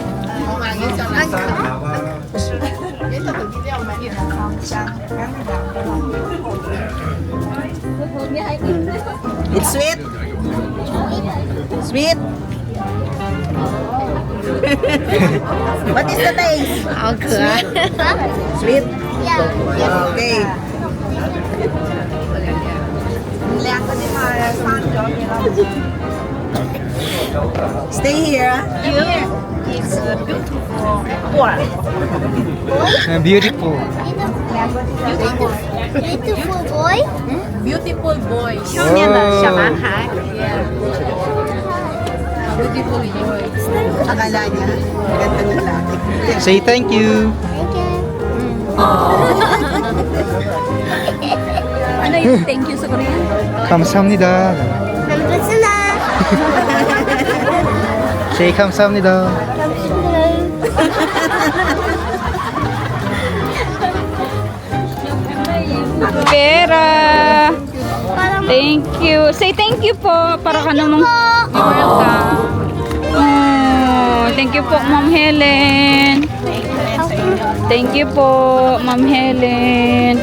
It's sweet? Sweet? What is the taste? Sweet? Yeah. Okay. Stay here. Beautiful. Beautiful boy. Beautiful boy. Oh. Beautiful boy. Akala niya, ganda ng lalaki. Say thank you. Thank you. Ano yung thank you sa Korean? 감사합니다. Namdusuna. Say 감사합니다. Pera. Thank you. Say thank you po. Para ka namang... Welcome. Oh, thank you po, Ma'am Helen. Thank you po, Ma'am Helen.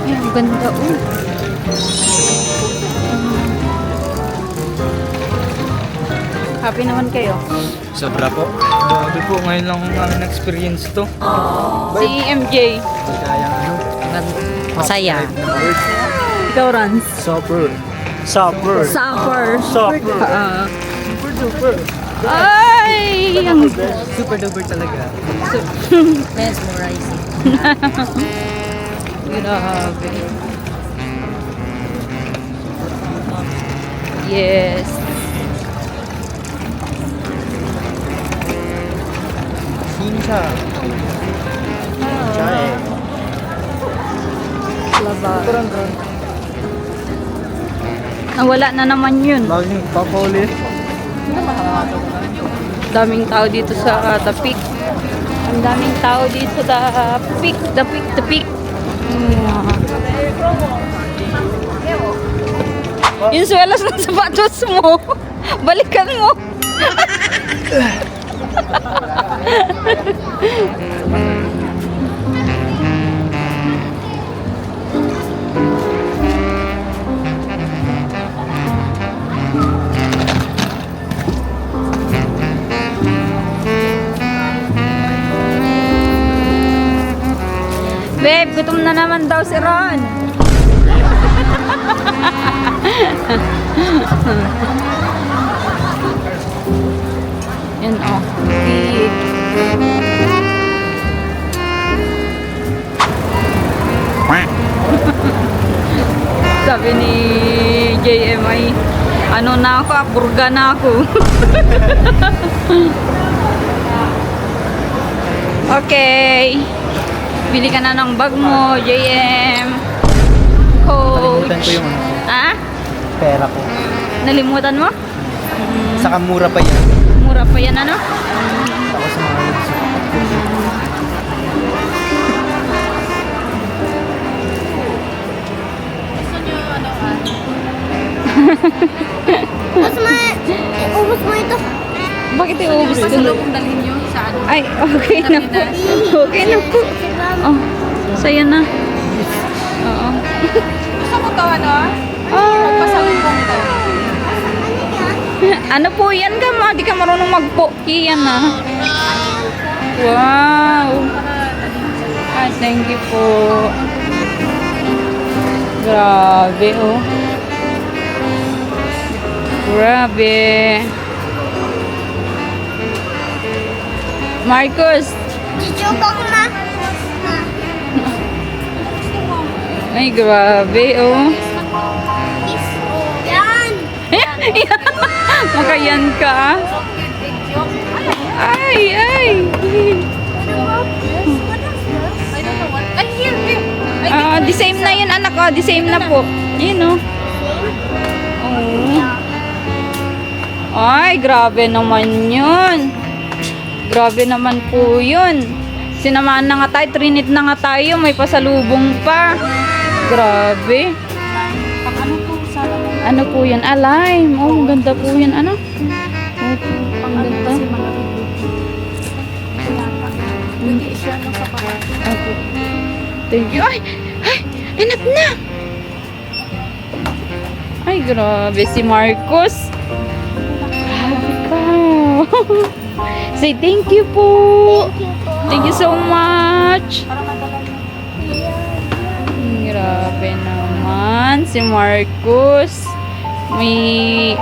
Ay, ang ganda oh. Happy naman kayo. Sobra po. Grabe po, ngayon lang namin experience to. Si MJ. Masaya. Ikaw, Rans. Supper. Supper. Supper. Supper. Super duper. Ay! Ang Super duper talaga. Mesmerizing. grabe. Yes. Sinsa. Laba. Nawala na naman yun. Bagong papaulit. Daming tao dito sa The Peak. Ang daming tao dito sa The Peak. Yung swelas ng sapatos mo. Balikan mo. Babe, gutom na naman daw si Ron. Yan o. Sabi ni JMI, ano na ako, burga na ako. Okay. Bili ka na ng bag mo, JM. Coach. Nalimutan ko yung ano ko. Ha? Pera ko. Nalimutan mo? Saka mura pa yan. Mura pa yan, ano? Ako sa mga Ubus mo ito. Bakit iubos ko? Dalhin nyo sa ano. Ay, okay na po. Okay na po. Oh, saya na. Oo. Gusto mo to, ano? Ah, Pasalubong to. ano po yan ka ma? Di ka marunong magpo-ki yan na. Wow. Ah, thank you po. Grabe, oh. Grabe. Marcos. Joke ako na. Ay, grabe, oh. Yan. Makayan ka. Ay, ay. Ay, here, here. Ah, the same na yun, anak ko. The same na po. Yun, oh. Oh. Ay, grabe naman yun. Grabe naman po yun. Sinamaan na nga tayo, trinit na nga tayo, may pasalubong pa. Grabe. Ano po yan? Ah, lime. Oh, maganda po yan. Ano? Oh, ang ganda. Okay. Thank you. Ay! Ay! Anak na! Ay, grabe si Marcos. Grabe ka. Say thank you po. Thank you so much. Grabe naman si Marcos. May...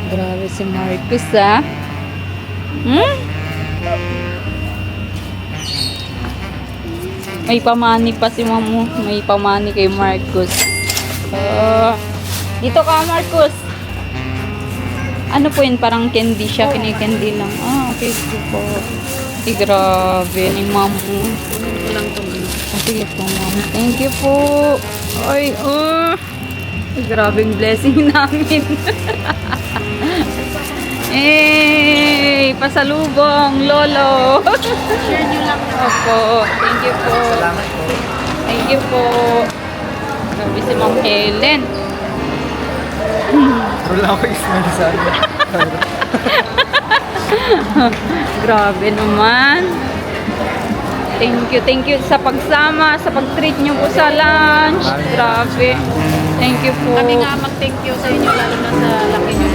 Grabe si Marcos, ah. May pamani pa si Mamu. May pamani kay Marcos. Dito ka, Marcos. Ano po yun? Parang candy siya. Kinikandy lang. Ah, okay. Sige po. Ay, grabe ni Mamu. Sige po, Ma'am. Thank you po. Ay, grabing blessing namin. Eh, pasalubong, Lolo. Share nyo lang. Opo. Thank you po. Salamat po. Thank you po. Grabe si Ma'am Helen. Pero lang ako ismali sa akin. Grabe naman. Thank you sa pagsama, sa pag-treat nyo po sa lunch. Grabe. Thank you po. Kami nga mag-thank you sa inyo, lalo na sa laki nyo.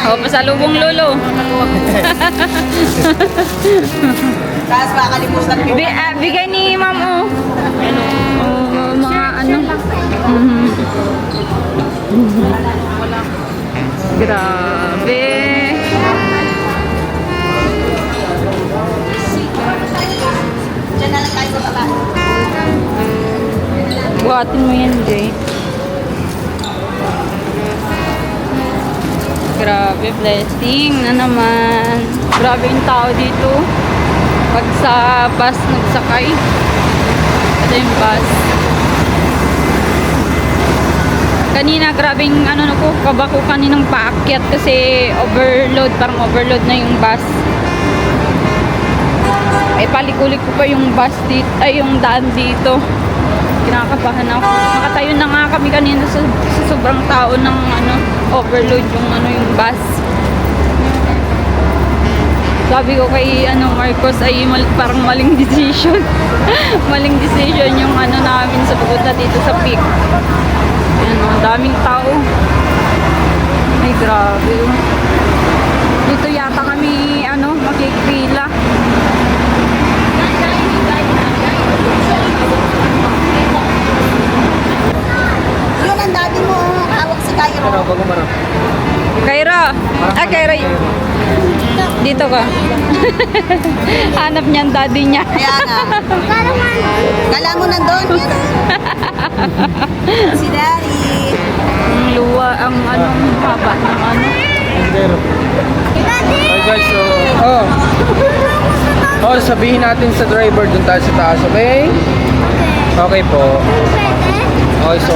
Oh, pasalubong lolo. Tapos makakalimutan ko. Bigay ni ma'am oh. Mga ano. Grabe. Diyan na lang tayo sa baba. Buhatin mo yan, Jay. Grabe, blessing na naman. Grabe yung tao dito. Pag sa bus nagsakay. Ito yung bus. Kanina, grabing ano na ko, kaba ko kaninang paakyat kasi overload, parang overload na yung bus. Ay, palikulik ko pa yung bus dito, ay yung daan dito. Kinakabahan ako. Nakatayo na nga kami kanina sa sobrang tao ng ano, overload yung ano yung bus. Sabi ko kay ano Marcos ay parang maling decision. Maling decision yung ano namin sa pupunta dito sa peak. Ayan, ang daming tao. Ay, grabe. Dito yata kami ano makikipila. Yun ang daddy mo, hawak si Cairo. Kaira! Ah, Kaira. Dito ka. Hanap niya ang daddy niya. Kaya nga. Kala mo nandun? Yun si daddy. Ang luwa, ang anong haba ng ano. Okay guys, so sabihin natin sa driver dun tayo sa taas, okay? Okay po. Okay, so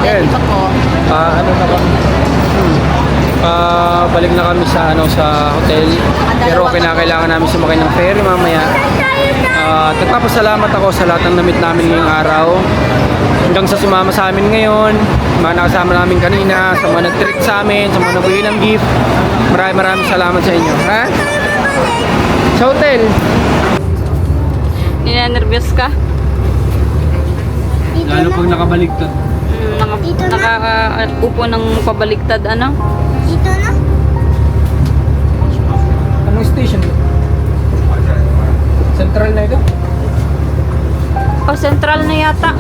yan. Ano na kami? Balik na kami sa sa hotel. Pero okay na, kailangan namin sumakay ng ferry mamaya. Nagpapasalamat ako sa lahat ng namit namin ngayong araw. Hanggang sa sumama sa amin ngayon, mga nakasama namin kanina, sa mga nag-treat sa amin, sa mga nagbigay ng gift. Maraming salamat sa inyo. Ha? Sa hotel. Ninenervyos ka? Lalo pag nakabaligtad. Nakaupo ng pabaliktad ano? Dito na? Anong station to? Central na ito? Oh, central na yata.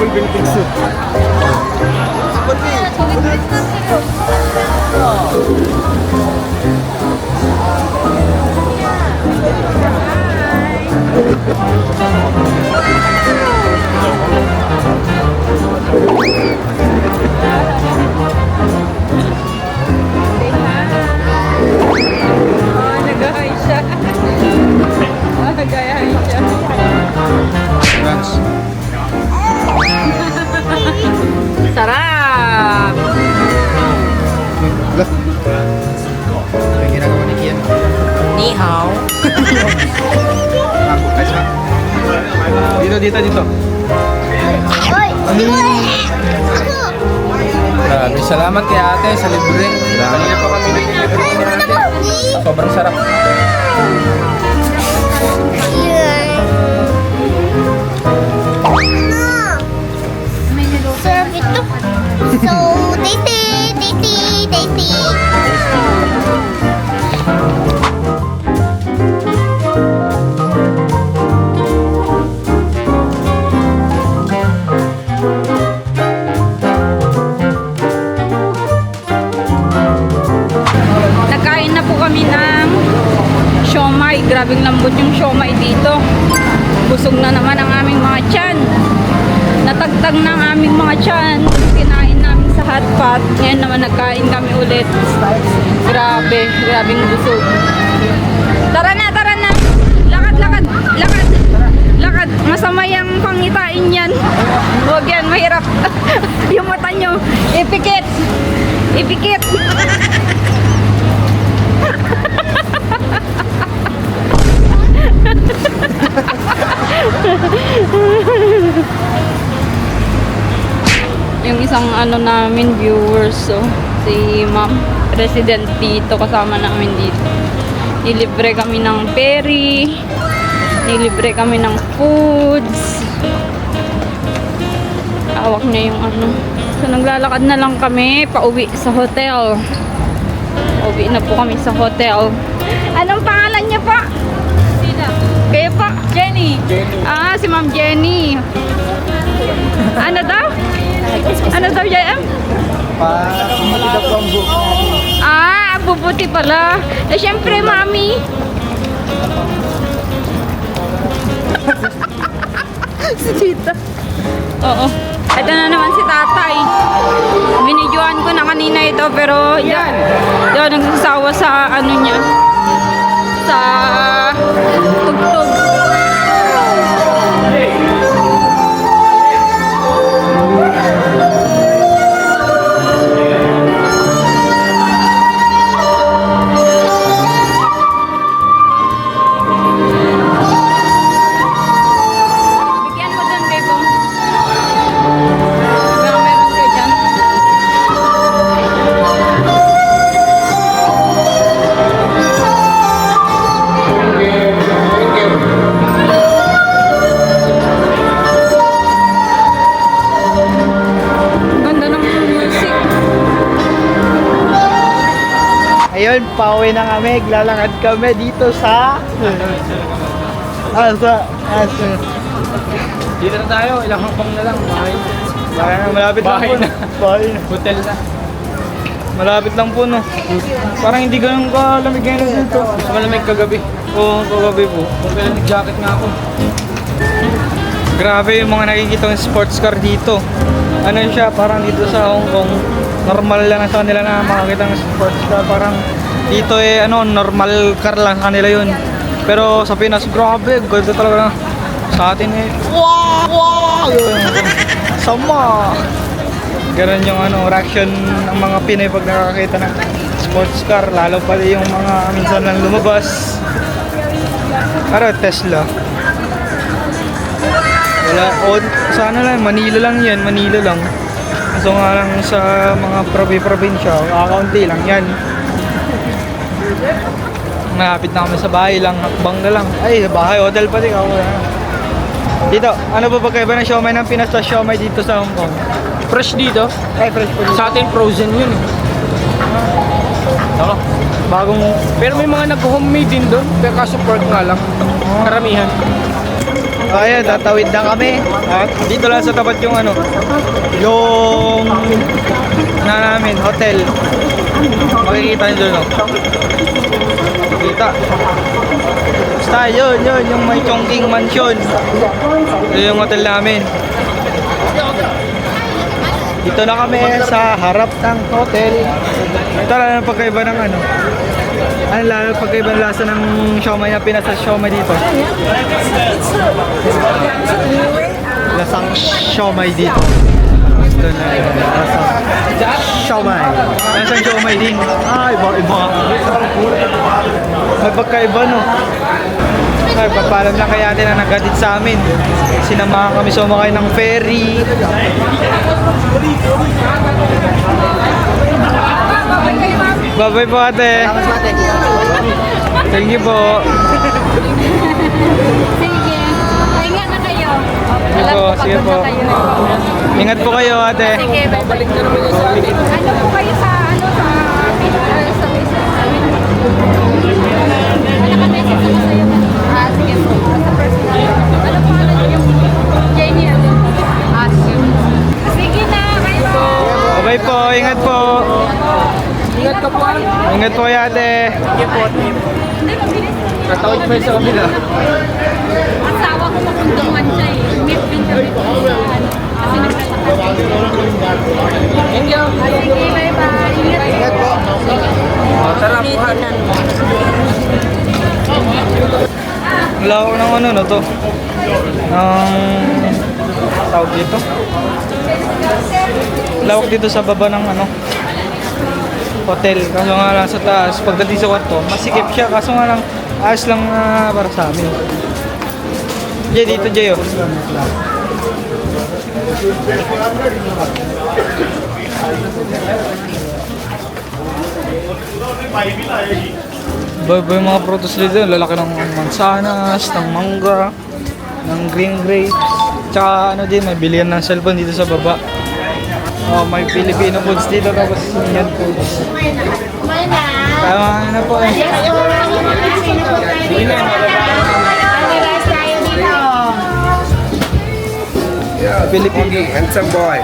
full Philippine suit. Oh, nag-hi siya. Oh, nag-hi siya. Sarap! Ano yung ginagawa ni Kian? Ni hao. Dito. Hoy! Ako! Maraming salamat kay ate sa libre. Kanina pa kami nilibre ni ate. Sobrang sarap. Sarap ito. So, tasty. Nagkain na po kami ng siomay. Grabing lambot yung siomay dito. Busog na naman ang aming mga tiyan. Natagtag na ang aming mga tiyan. Kinain namin sa hotpot. Ngayon naman nagkain kami ulit. Grabing busog. Tara na. Lakad. Masama yung pangitain yan. Huwag yan, mahirap. Yung mata nyo. Ipikit. Yung isang namin viewers, so si ma'am resident dito, kasama namin dito. Nilibre kami ng ferry, nilibre kami ng foods. Hawak niya yung so naglalakad na lang kami pauwi sa hotel. Pauwi na po kami sa hotel. Anong pangalan niya pa? Kayo pa? Jenny. Ah, si Ma'am Jenny. Ano daw, JM? Maganda po ang book natin. Ah, bubuti pala. Eh, syempre, Mami. Si Tita. Oo. Ito na naman si Tatay. Binidyoan ko na kanina ito, pero yan. Di ako nagsasawa sa niya. Sa tugtog. Bigyan mo dun, Bebo. Meron ka dyan. Ganda ng music. Ayun, pauwi na kami. Lalakad kami dito sa... Dito na tayo, ilang hakbang na lang. Malapit lang Bahay po. na. Bahay na. Hotel na. Malapit lang po, no? Parang hindi ganun kalamig ngayon dito. Malamig kagabi. Oo, kagabi po. Kaya nag-jacket nga ako. Grabe yung mga nakikita ng sports car dito. Ano siya, parang dito sa Hong Kong, normal lang sa kanila na makakita ng sports car. Parang dito normal car lang sa kanila yun. Pero sa Pinas, grabe, ganda talaga. Sa atin wow! Sama! Ganun yung reaction ng mga Pinoy pag nakakita ng sports car. Lalo pa yung mga minsan lang lumabas. Pero Tesla. Wala, sana lang, Manila lang yan, Manila lang. So nga lang sa mga probinsya, kakaunti lang yan. Malapit na kami sa bahay lang, hakbang na lang. Ay, bahay, hotel pati ako. Dito, ano ba pagkaiba ng siomay ng Pinas sa siomay dito sa Hong Kong? Fresh dito. Ay, fresh po dito. Sa atin, frozen yun eh. Ako. Bagong, Pero may mga nag-homemade din doon. Pero kaso pork nga lang. Karamihan. Ayan, tatawid na kami. At dito lang sa tapat yung ano, yung namin, hotel. Makikita nyo doon, no? Kita. Basta yun, yung may Chongqing Mansion. Ito yung hotel namin. Dito na kami sa harap ng hotel. Ito lang ang pagkaiba ng ano. Ano lang ang pagkaiba ng lasa ng siomay na Pinas sa siomay dito. Lasang siomay dito. Ito na lasang siomay. Lasang siomay din. Iba. May pagkaiba, no? Ay, papalam lang kaya natin na naghatid sa amin. Sinamahan kami sumakay ng ferry. Bye-bye po, ate. Thank you po. Sige. Ingat na kayo. Sige po. Ingat po kayo, ate. Sige, balik na naman yung sa amin. Ano po kayo sa sige po. Sa personal. Ano po yung Jenny? Sige. Sige na, kayo po. Bye-bye po. Ingat po. Ingat ka po. Ingat po, ate. Sige po, team. Tatawid pa yun sa kabila. Asawa ko mapuntungan siya eh. Meet din kami po. Kasi naglalakad. Thank you. Sige, bye-bye. Ingat po. Tara po. Wala ako ng ano na to. Tawag dito. Lawak dito sa baba ng ano hotel. Kaso nga lang sa taas, pagdating sa kwarto, masikip siya. Kaso nga lang, ayos lang para sa amin. Jay, dito Jay, oh. Boy, mga prutas dito, lalaki ng mansanas, ng mangga, ng green grapes. Tsaka ano din, may bilihan ng cellphone dito sa baba. Oh, may Filipino foods dito, tapos Indian foods. Tama na po eh. Philippine handsome boy.